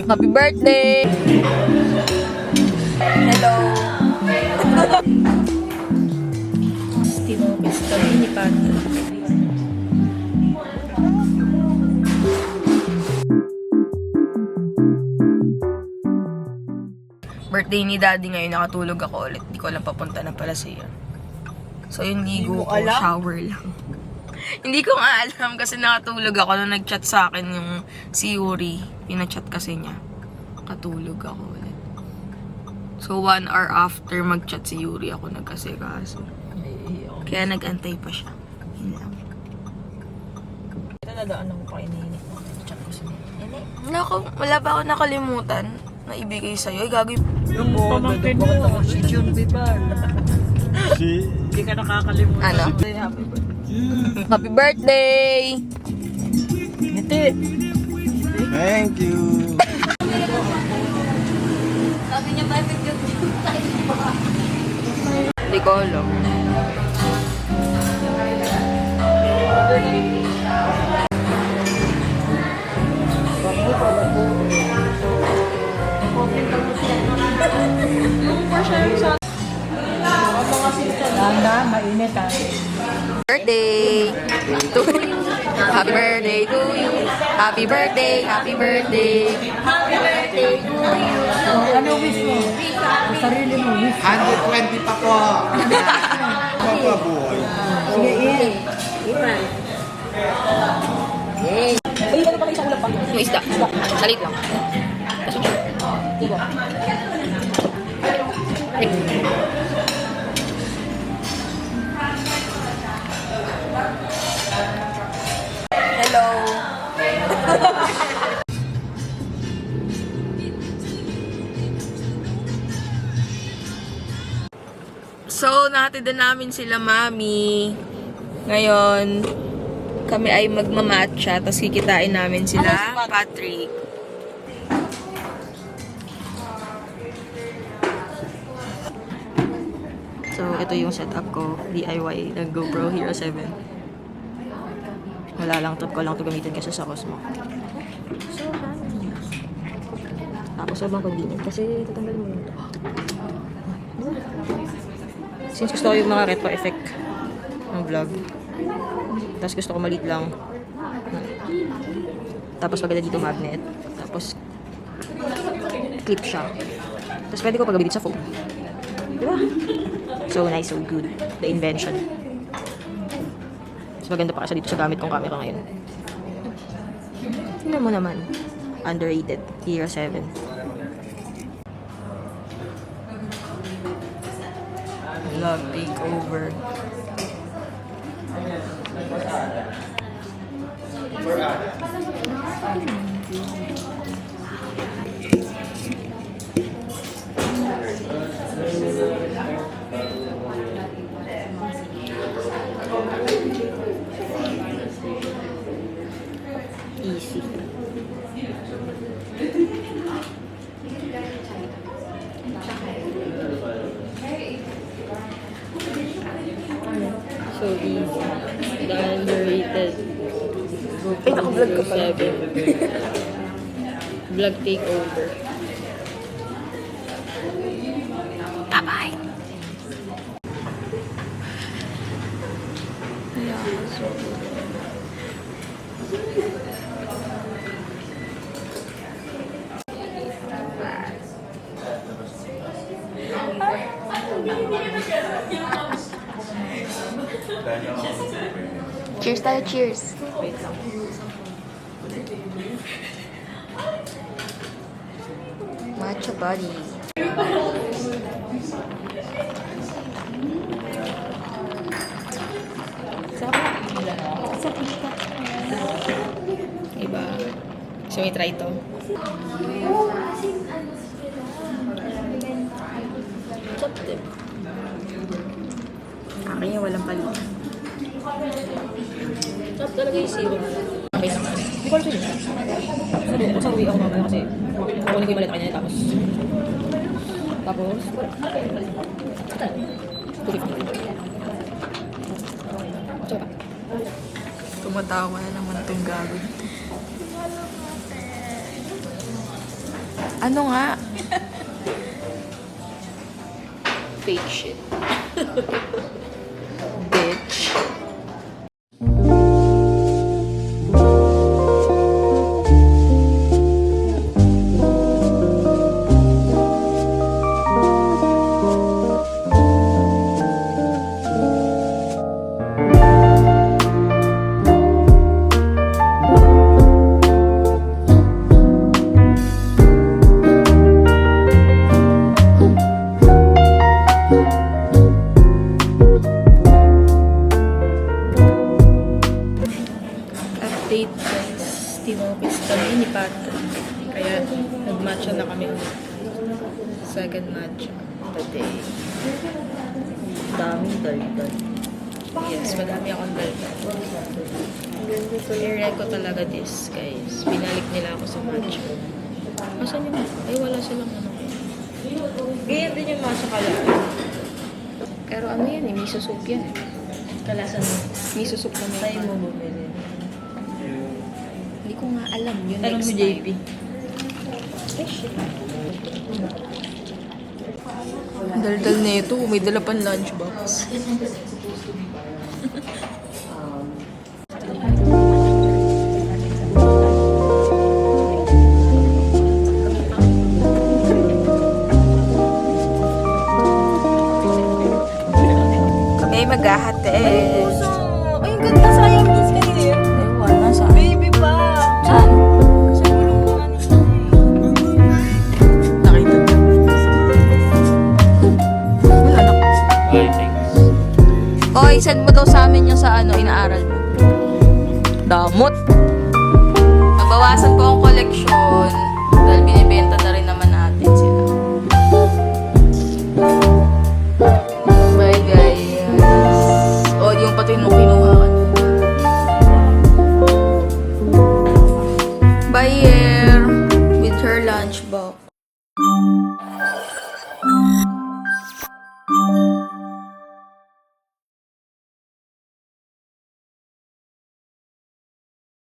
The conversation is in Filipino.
Happy birthday! Hello! Tinopis kami ni Patrick. Birthday ni Daddy ngayon, nakatulog ako ulit. Hindi ko alam papunta na pala siya. So yung ligo ko, shower lang. Hindi ko nga alam kasi nakatulog ako nung nag-chat sa akin yung si Yuri. Pinachat kasi niya. Katulog ako ulit. So 1 hour after mag-chat si Yuri, ako nagkasikaso. Kaya nag-antay pa siya. Yun lang. Nadaan ako kay Nini. Chat ko si Nini. Wala ba ako nakalimutan na ibigay sa'yo? Ay, gagawin. Yung pamangkin mo. Si June Bibal. Hindi ka nakakalimutan. Ano? Happy birthday. Happy birthday! Ngiti. Thank you. Sabi niya ba, hindi ko alam. Landa, mainit ha. Birthday to you. Happy birthday to you. Happy birthday, happy birthday. Happy birthday to you. Ano wish mo? Sarili mo wish. 120 pa po. Papabuhay. Sige, in. Ay, ano pa kayo sa ulam pa? Yung isda. Salit lang. Tapos yung diba? Hello. So, nahatid na namin sila mami. Ngayon, kami ay magmamatcha, tapos kikitain namin sila Patrick. So, ito yung setup ko. DIY ng GoPro Hero 7. Wala lang to. Ko lang to gamitin kasi sa Cosmo. So, tapos sobrang convenient kasi tatanggal mo yun. Since gusto ko yung mga retro effect ng vlog. Tapos gusto ko maliit lang. Tapos maganda dito magnet. Tapos clip siya. Tapos pwede ko pagamitin sa phone. Diba? So nice, so good. The invention. Mas maganda pa kasi dito sa gamit kong camera ngayon. Tingnan mo naman. Underrated. Hero 7. Vlog takeover. Easy. So easy. The underrated. Ay, naka-vlog ka pala. Vlog takeover. Bye-bye! Cheers tayo, cheers! Wait lang. Matcha body. Iba. So, may try ito. Chop tip. Akin yung walang palit. Chop talaga yung zero. Okay naman. Hindi ko alam sa'yo. Sabi ko, sa uwi ako mamaya kasi kukunin ko yung maleta kanya tapos 250. Coba. Tumatawa na naman itong gagawin. Ano nga? Fake shit. Bitch. Update guys, tinopis kami ni Patrick. Kaya nag-matcha na kami ulit. Second matcha today. Daming daldal. Yes, madami akong daldan. I-rec ko talaga this guys. Binalik nila ako sa matcha. Asan yung... Ay, wala silang ano. Ganyan din yung matcha kalaan. Pero ano yan eh, miso soup yan. Kalasan mo. Miso soup na Tayo may mo bumili. Hindi ko nga alam yun Tanong next mo, time. JP. Ay, shit. Daldal na ito. May dala pang lunchbox. Kami ay maghahati. Puso! Ay, ang ganda. Sayang miss kanina yun. Ewan, nasaan? Baby pa! Saan? Sa gulong mo nga nito. Nakita mo. Wala na. Oy, send mo daw sa amin yung sa ano, inaaral mo. Damot. Nabawasan po ang koleksyon dahil binibenta na rin naman natin sila. Bye guys. O, yung pati nung kinuha ka. Bye, Air. With her lunchbox.